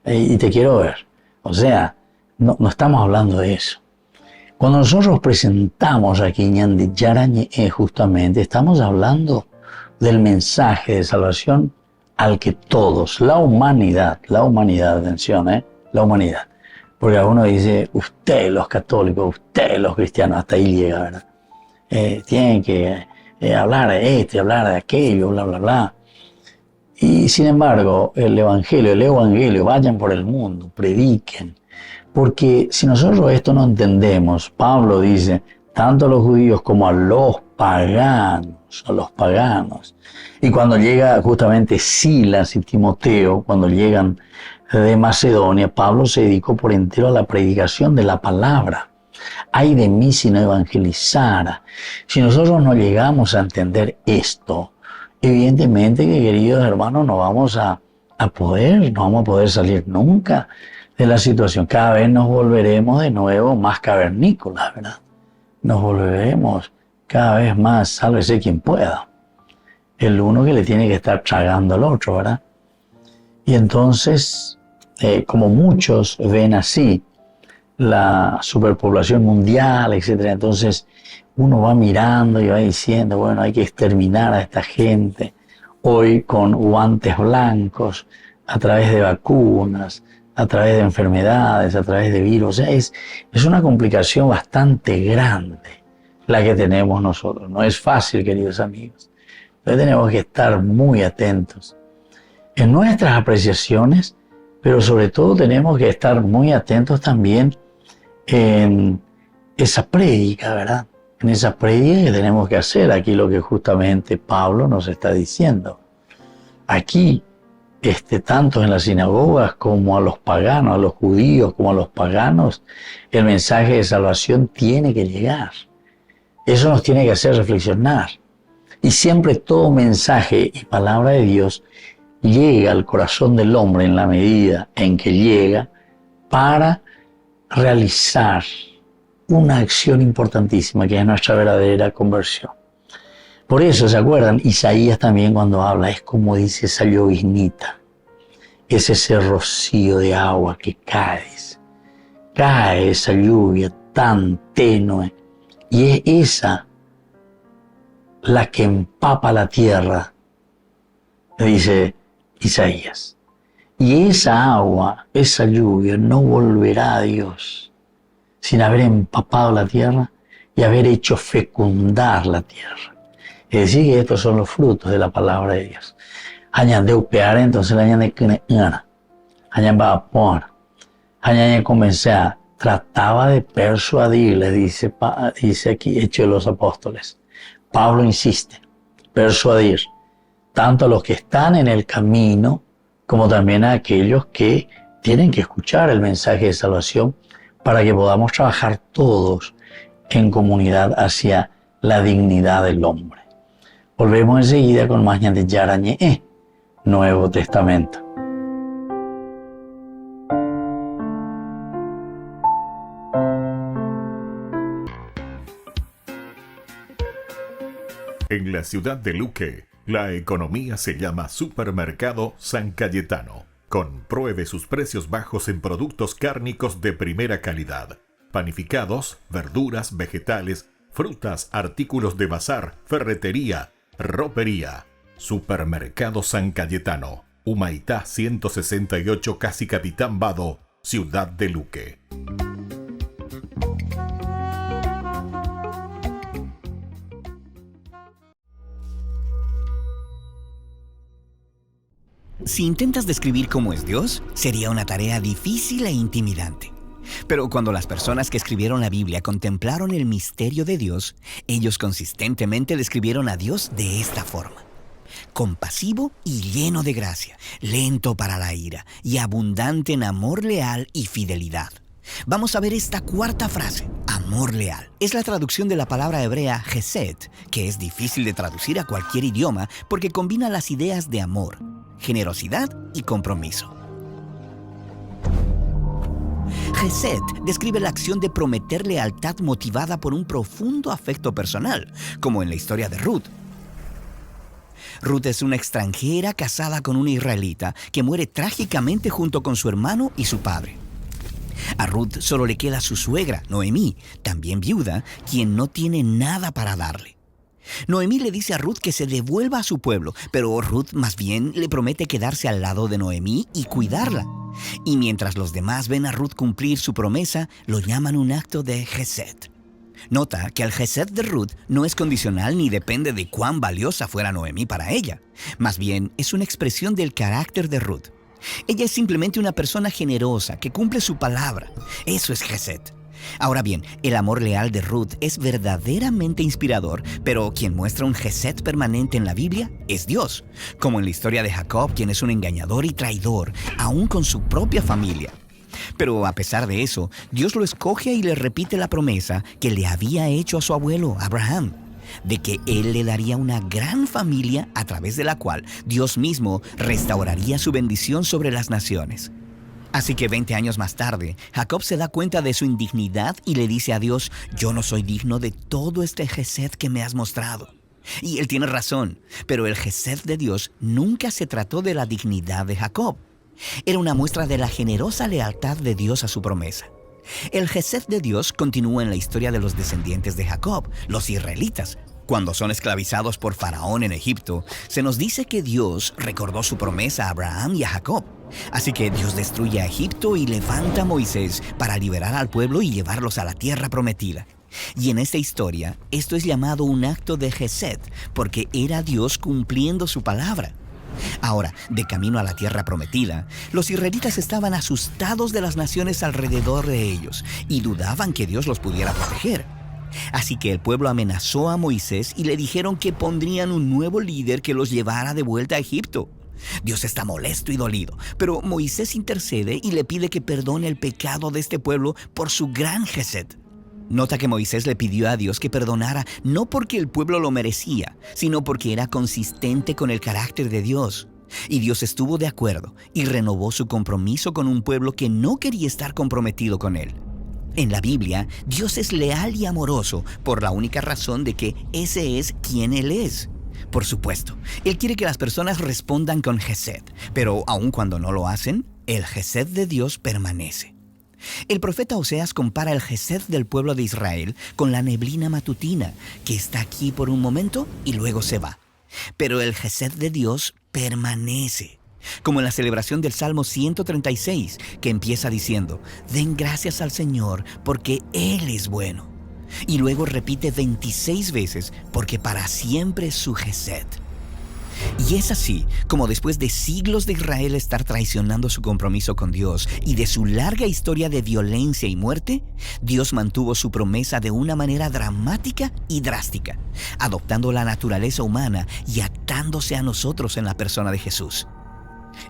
S3: Y te quiero ver. O sea, no estamos hablando de eso. Cuando nosotros presentamos aquí Ñande Yarañe, justamente estamos hablando del mensaje de salvación al que todos, la humanidad, atención, la humanidad. Porque uno dice, ustedes los católicos, ustedes los cristianos, hasta ahí llega, ¿verdad? Tienen que hablar de esto y hablar de aquello, bla, bla, bla. Y sin embargo, el evangelio, vayan por el mundo, prediquen. Porque si nosotros esto no entendemos, Pablo dice, tanto a los judíos como a los paganos. Y cuando llega justamente Silas y Timoteo, cuando llegan de Macedonia, Pablo se dedicó por entero a la predicación de la palabra. Ay de mí si no evangelizara. Si nosotros no llegamos a entender esto, evidentemente que, queridos hermanos, no vamos a poder salir nunca de la situación. Cada vez nos volveremos de nuevo más cavernícolas, ¿verdad? Nos volveremos cada vez más, sálvese quien pueda. El uno que le tiene que estar tragando al otro, ¿verdad? Y entonces, como muchos ven así la superpoblación mundial, etc., entonces uno va mirando y va diciendo, bueno, hay que exterminar a esta gente hoy con guantes blancos, a través de vacunas, a través de enfermedades, a través de virus. O sea, es una complicación bastante grande la que tenemos nosotros. No es fácil, queridos amigos. Entonces tenemos que estar muy atentos en nuestras apreciaciones, pero sobre todo tenemos que estar muy atentos también en esa prédica, ¿verdad? En esa prédica que tenemos que hacer. Aquí lo que justamente Pablo nos está diciendo. Aquí, tanto en las sinagogas como a los paganos, a los judíos como a los paganos, el mensaje de salvación tiene que llegar. Eso nos tiene que hacer reflexionar. Y siempre todo mensaje y palabra de Dios llega al corazón del hombre en la medida en que llega para realizar una acción importantísima que es nuestra verdadera conversión. Por eso, ¿se acuerdan? Isaías también cuando habla es como dice esa lloviznita, es ese rocío de agua que cae esa lluvia tan tenue y es esa la que empapa la tierra, dice Isaías. Y esa agua, esa lluvia no volverá a Dios sin haber empapado la tierra y haber hecho fecundar la tierra. Es decir, que estos son los frutos de la palabra de Dios. Añade upear, entonces la añade kneana. Añade va a poner. Añade comenzar. Trataba de persuadirles, dice aquí, Hechos de los Apóstoles. Pablo insiste, persuadir, tanto a los que están en el camino, como también a aquellos que tienen que escuchar el mensaje de salvación para que podamos trabajar todos en comunidad hacia la dignidad del hombre. Volvemos enseguida con más de Yarañe, Nuevo Testamento.
S4: En la ciudad de Luque, la economía se llama Supermercado San Cayetano. Compruebe sus precios bajos en productos cárnicos de primera calidad. Panificados, verduras, vegetales, frutas, artículos de bazar, ferretería, ropería. Supermercado San Cayetano, Humaitá 168, Casi Capitán Vado, ciudad de Luque.
S14: Si intentas describir cómo es Dios, sería una tarea difícil e intimidante. Pero cuando las personas que escribieron la Biblia contemplaron el misterio de Dios, ellos consistentemente describieron a Dios de esta forma: compasivo y lleno de gracia, lento para la ira y abundante en amor leal y fidelidad. Vamos a ver esta cuarta frase, amor leal. Es la traducción de la palabra hebrea Hesed, que es difícil de traducir a cualquier idioma porque combina las ideas de amor, generosidad y compromiso. Gesed describe la acción de prometer lealtad motivada por un profundo afecto personal, como en la historia de Ruth. Ruth es una extranjera casada con un israelita que muere trágicamente junto con su hermano y su padre. A Ruth solo le queda su suegra, Noemí, también viuda, quien no tiene nada para darle. Noemí le dice a Ruth que se devuelva a su pueblo, pero Ruth más bien le promete quedarse al lado de Noemí y cuidarla. Y mientras los demás ven a Ruth cumplir su promesa, lo llaman un acto de Gesed. Nota que el Gesed de Ruth no es condicional ni depende de cuán valiosa fuera Noemí para ella. Más bien, es una expresión del carácter de Ruth. Ella es simplemente una persona generosa que cumple su palabra. Eso es Gesed. Ahora bien, el amor leal de Ruth es verdaderamente inspirador, pero quien muestra un Gesed permanente en la Biblia es Dios, como en la historia de Jacob, quien es un engañador y traidor, aún con su propia familia. Pero a pesar de eso, Dios lo escoge y le repite la promesa que le había hecho a su abuelo, Abraham, de que él le daría una gran familia a través de la cual Dios mismo restauraría su bendición sobre las naciones. Así que 20 años más tarde, Jacob se da cuenta de su indignidad y le dice a Dios: yo no soy digno de todo este Gesed que me has mostrado. Y él tiene razón, pero el Gesed de Dios nunca se trató de la dignidad de Jacob. Era una muestra de la generosa lealtad de Dios a su promesa. El Gesed de Dios continúa en la historia de los descendientes de Jacob, los israelitas. Cuando son esclavizados por Faraón en Egipto, se nos dice que Dios recordó su promesa a Abraham y a Jacob. Así que Dios destruye a Egipto y levanta a Moisés para liberar al pueblo y llevarlos a la tierra prometida. Y en esta historia, esto es llamado un acto de Gesed, porque era Dios cumpliendo su palabra. Ahora, de camino a la tierra prometida, los israelitas estaban asustados de las naciones alrededor de ellos y dudaban que Dios los pudiera proteger. Así que el pueblo amenazó a Moisés y le dijeron que pondrían un nuevo líder que los llevara de vuelta a Egipto. Dios está molesto y dolido, pero Moisés intercede y le pide que perdone el pecado de este pueblo por su gran Gesed. Nota que Moisés le pidió a Dios que perdonara no porque el pueblo lo merecía, sino porque era consistente con el carácter de Dios. Y Dios estuvo de acuerdo y renovó su compromiso con un pueblo que no quería estar comprometido con él. En la Biblia, Dios es leal y amoroso por la única razón de que ese es quien Él es. Por supuesto, Él quiere que las personas respondan con Gesed, pero aun cuando no lo hacen, el Gesed de Dios permanece. El profeta Oseas compara el Gesed del pueblo de Israel con la neblina matutina, que está aquí por un momento y luego se va. Pero el Gesed de Dios permanece. Como en la celebración del Salmo 136, que empieza diciendo: den gracias al Señor porque Él es bueno. Y luego repite 26 veces: porque para siempre es su Gesed. Y es así como después de siglos de Israel estar traicionando su compromiso con Dios y de su larga historia de violencia y muerte, Dios mantuvo su promesa de una manera dramática y drástica, adoptando la naturaleza humana y atándose a nosotros en la persona de Jesús.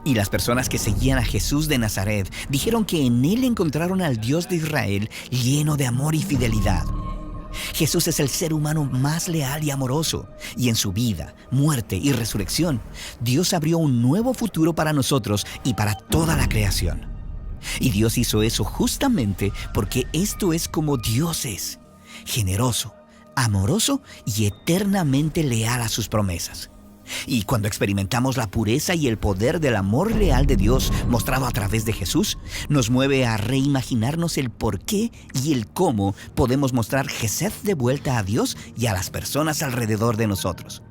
S14: Y las personas que seguían a Jesús de Nazaret dijeron que en él encontraron al Dios de Israel lleno de amor y fidelidad. Jesús es el ser humano más leal y amoroso, y en su vida, muerte y resurrección, Dios abrió un nuevo futuro para nosotros y para toda la creación. Y Dios hizo eso justamente porque esto es como Dios es: generoso, amoroso y eternamente leal a sus promesas. Y cuando experimentamos la pureza y el poder del amor leal de Dios mostrado a través de Jesús, nos mueve a reimaginarnos el por qué y el cómo podemos mostrar Gesed de vuelta a Dios y a las personas alrededor de nosotros.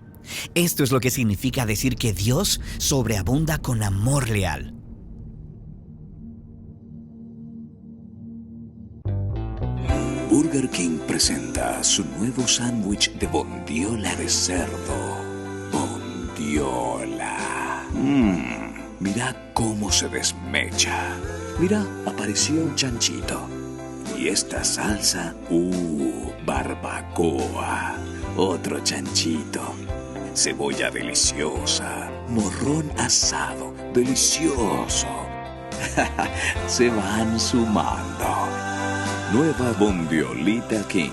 S14: Esto es lo que significa decir que Dios sobreabunda con amor leal.
S15: Burger King presenta su nuevo sándwich de bondiola de cerdo. Bondiola. Mira cómo se desmecha. Mira, apareció un chanchito. Y esta salsa, barbacoa. Otro chanchito. Cebolla deliciosa. Morrón asado, delicioso. Se van sumando. Nueva Bondiolita King.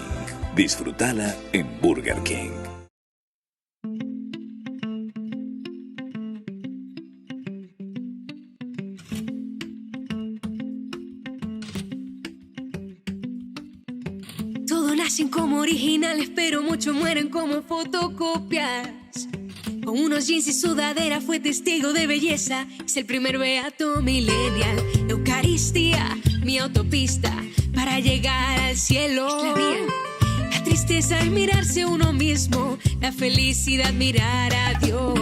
S15: Disfrútala en Burger King.
S16: originales, pero muchos mueren como fotocopias. Con unos jeans y sudadera fue testigo de belleza. Es el primer beato millennial. Eucaristía, mi autopista para llegar al cielo. Es la vía. La tristeza es mirarse a uno mismo. La felicidad mirar a Dios.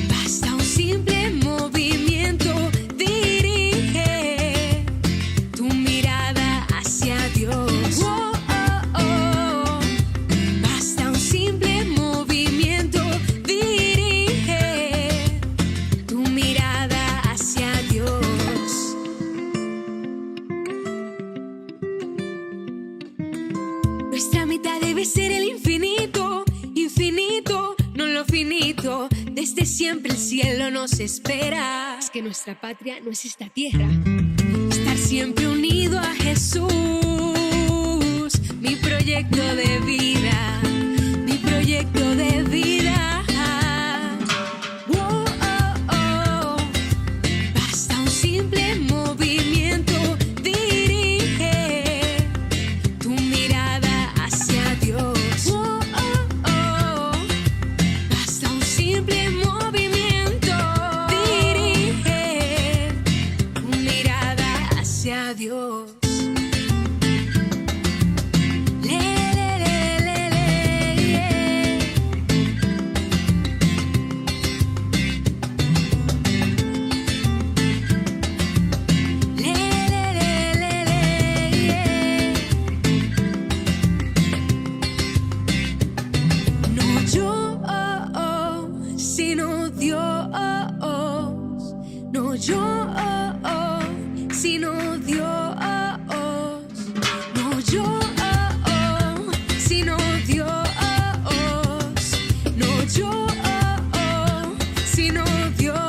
S16: Basta un simple movimiento. Dirige tu mirada hacia Dios. Basta un simple movimiento. Dirige tu mirada hacia Dios. Nuestra meta debe ser el infinito, infinito, no lo finito. Desde siempre el cielo nos espera. Es que nuestra patria no es esta tierra. Estar siempre unido a Jesús. Mi proyecto de vida, mi proyecto de vida. Basta un simple movimiento. Dirige tu mirada hacia Dios. Basta un simple movimiento. Dirige tu mirada hacia Dios. No yo, sino Dios. No yo, sino Dios. No yo, sino Dios. No yo, sino Dios.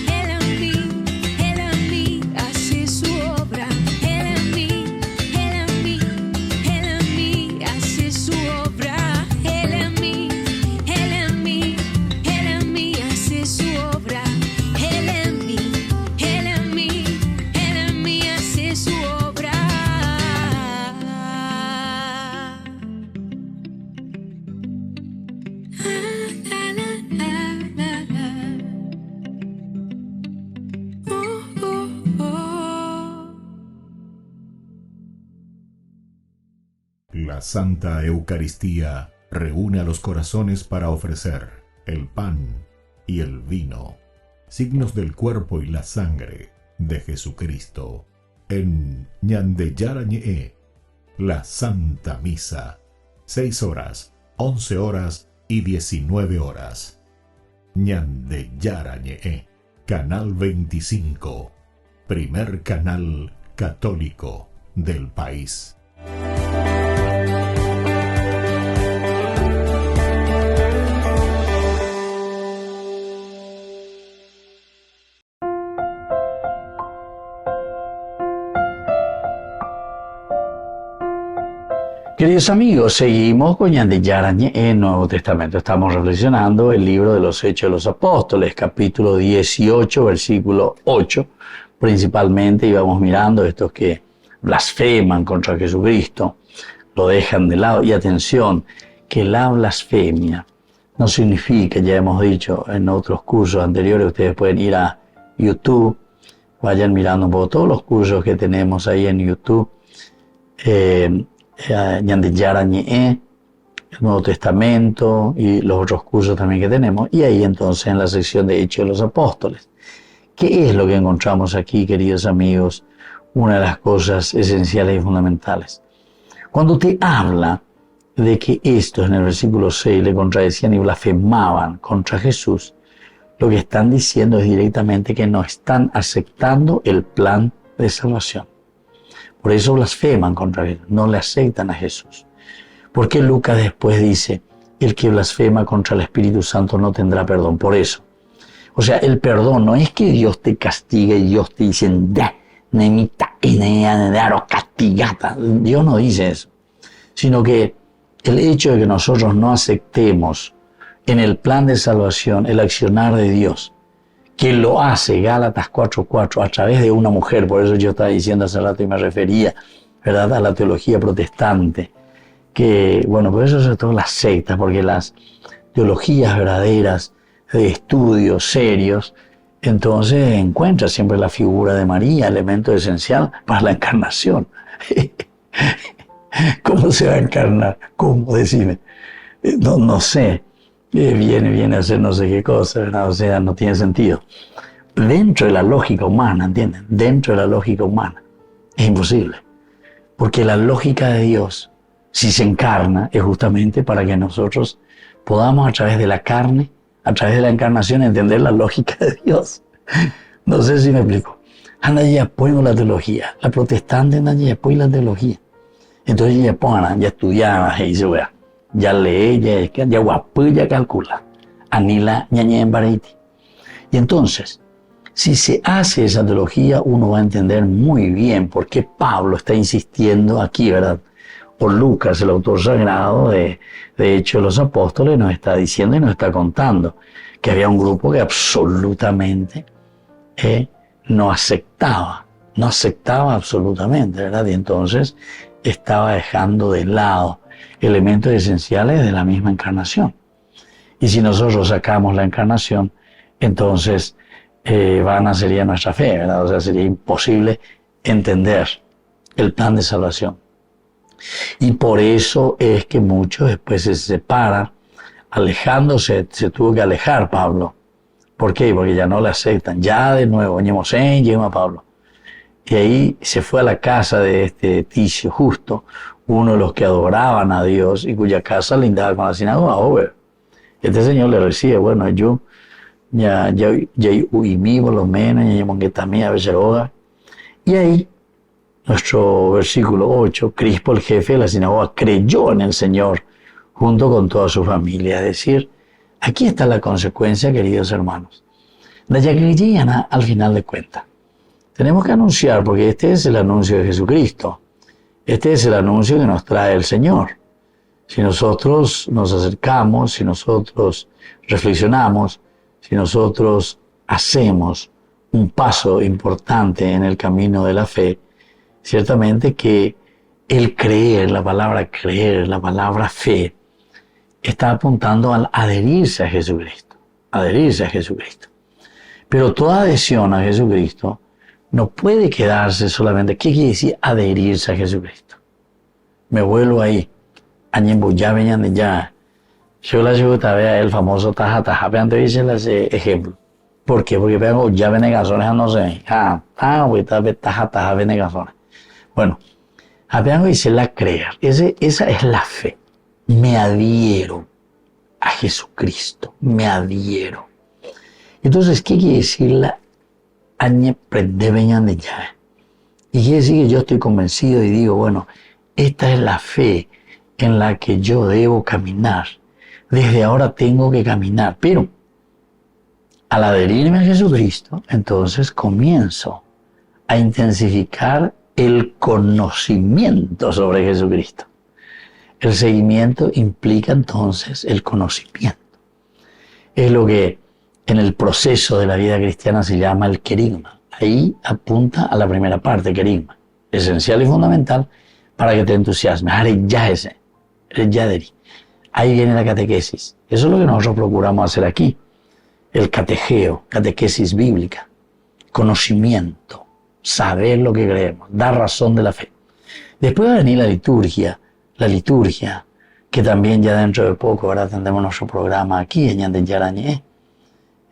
S16: Él en mí, Él en mí hace su obra. Él en mí, Él en mí, Él en mí hace su obra. Él en mí, Él en mí, Él en mí hace su obra. Él en mí, Él en mí, Él en mí hace su obra.
S4: La Santa Eucaristía reúne a los corazones para ofrecer el pan y el vino, signos del cuerpo y la sangre de Jesucristo. En Ñandeyarañe'e, la Santa Misa, 6 horas, 11 horas y 19 horas. Ñandeyarañe'e, Canal 25, primer canal católico del país.
S3: Queridos amigos, seguimos con Ñandeyarañe'e en el Nuevo Testamento. Estamos reflexionando el libro de los Hechos de los Apóstoles, capítulo 18, versículo 8, principalmente, y vamos mirando estos que blasfeman contra Jesucristo, lo dejan de lado. Y atención, que la blasfemia no significa, ya hemos dicho en otros cursos anteriores, ustedes pueden ir a YouTube, vayan mirando un poco todos los cursos que tenemos ahí en YouTube, Ñandeyarañe'e, el Nuevo Testamento y los otros cursos también que tenemos, y ahí entonces en la sección de Hechos de los Apóstoles. ¿Qué es lo que encontramos aquí, queridos amigos? Una de las cosas esenciales y fundamentales. Cuando te habla de que estos en el versículo 6 le contradecían y blasfemaban contra Jesús, lo que están diciendo es directamente que no están aceptando el plan de salvación. Por eso blasfeman contra él, no le aceptan a Jesús. Porque Lucas después dice, el que blasfema contra el Espíritu Santo no tendrá perdón. Por eso. O sea, el perdón no es que Dios te castigue y Dios te dice, castigata. Dios no dice eso. Sino que el hecho de que nosotros no aceptemos en el plan de salvación el accionar de Dios, que lo hace, Gálatas 4:4, a través de una mujer. Por eso yo estaba diciendo hace rato y me refería, ¿verdad?, a la teología protestante. Que, bueno, por eso sobre todo las sectas, porque las teologías verdaderas de estudios serios, entonces encuentra siempre la figura de María, elemento esencial para la encarnación. ¿Cómo se va a encarnar? ¿Cómo? Decime. No sé. Viene a hacer no sé qué cosa, ¿verdad? O sea, no tiene sentido. Dentro de la lógica humana, ¿entienden? Dentro de la lógica humana. Es imposible. Porque la lógica de Dios, si se encarna, es justamente para que nosotros podamos a través de la carne, a través de la encarnación, entender la lógica de Dios. No sé si me explico. Anda ya apoyo la teología. La protestante anda ya apoyo la teología. Entonces ya ponen, ya estudian, y dice, vea, ya lee, ya guapo, ya calcula. Anila, ñaña en baraiti. Y entonces, si se hace esa teología, uno va a entender muy bien por qué Pablo está insistiendo aquí, ¿verdad? O Lucas, el autor sagrado de Hechos de los Apóstoles, nos está diciendo y nos está contando que había un grupo que absolutamente no aceptaba absolutamente, ¿verdad? Y entonces estaba dejando de lado elementos esenciales de la misma encarnación. Y si nosotros sacamos la encarnación, entonces vana sería nuestra fe, ¿verdad? O sea, sería imposible entender el plan de salvación. Y por eso es que muchos después se separan, alejándose, se tuvo que alejar Pablo. ¿Por qué? Porque ya no le aceptan. Ya de nuevo, llegamos a Pablo. Y ahí se fue a la casa de este Ticio Justo, uno de los que adoraban a Dios y cuya casa lindaba con la sinagoga. Over. Este señor le recibe, bueno, yo ya huimí por lo menos, ya mongué también a veces. Y ahí, nuestro versículo 8, Crispo, el jefe de la sinagoga, creyó en el Señor junto con toda su familia. Es decir, aquí está la consecuencia, queridos hermanos. La yaglillana, al final de cuentas. Tenemos que anunciar, porque este es el anuncio de Jesucristo. Este es el anuncio que nos trae el Señor. Si nosotros nos acercamos, si nosotros reflexionamos, si nosotros hacemos un paso importante en el camino de la fe, ciertamente que el creer, la palabra fe, está apuntando al adherirse a Jesucristo. Adherirse a Jesucristo. Pero toda adhesión a Jesucristo no puede quedarse solamente. ¿Qué quiere decir adherirse a Jesucristo? Me vuelvo ahí. Añembo ya venían de ya. Yo la llevo a el famoso taja. Vean, te dicen ese ejemplo. ¿Por qué? Porque vean, ya venegazones no sé. Taja venegazones. Bueno, vean, dice la creer. Esa es la fe. Me adhiero a Jesucristo. Me adhiero. Entonces, ¿qué quiere decir la añe prende venían de ya? Y quiere decir que yo estoy convencido y digo, bueno, esta es la fe en la que yo debo caminar. Desde ahora tengo que caminar, pero al adherirme a Jesucristo, entonces comienzo a intensificar el conocimiento sobre Jesucristo. El seguimiento implica entonces el conocimiento. Es lo que en el proceso de la vida cristiana se llama el querigma. Ahí apunta a la primera parte, querigma. Esencial y fundamental para que te entusiasmes. Ahí viene la catequesis. Eso es lo que nosotros procuramos hacer aquí. El catejeo, catequesis bíblica. Conocimiento, saber lo que creemos, dar razón de la fe. Después va a venir la liturgia, que también ya dentro de poco, ahora tendremos nuestro programa aquí en Ñande Yarañé,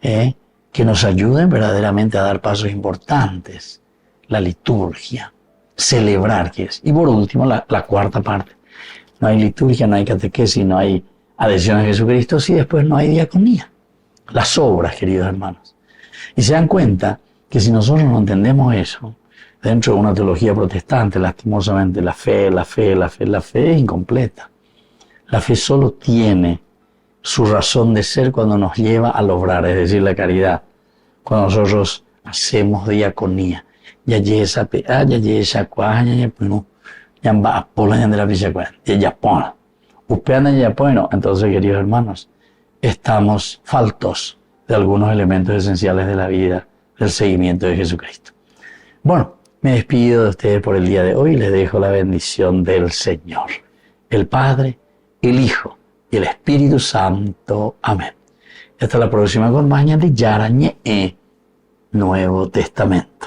S3: que nos ayuden verdaderamente a dar pasos importantes. La liturgia, celebrar, ¿qué es? Y por último, la cuarta parte. No hay liturgia, no hay catequesis, no hay adhesión a Jesucristo, si después no hay diaconía. Las obras, queridos hermanos. Y se dan cuenta que si nosotros no entendemos eso, dentro de una teología protestante, lastimosamente, la fe es incompleta. La fe solo tiene su razón de ser cuando nos lleva al obrar, es decir, la caridad. Cuando nosotros hacemos diaconía. Entonces, queridos hermanos, estamos faltos de algunos elementos esenciales de la vida, del seguimiento de Jesucristo. Bueno, me despido de ustedes por el día de hoy y les dejo la bendición del Señor, el Padre, el Hijo y el Espíritu Santo. Amén. Hasta la próxima con más de Yarañe, Nuevo Testamento.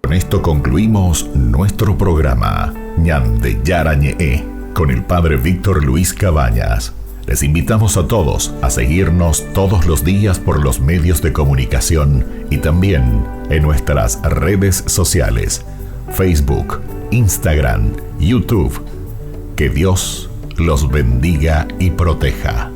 S4: Con esto concluimos nuestro programa Ñande Yarañe con el Padre Víctor Luis Cabañas. Les invitamos a todos a seguirnos todos los días por los medios de comunicación y también en nuestras redes sociales, Facebook, Instagram, YouTube. Que Dios los bendiga y proteja.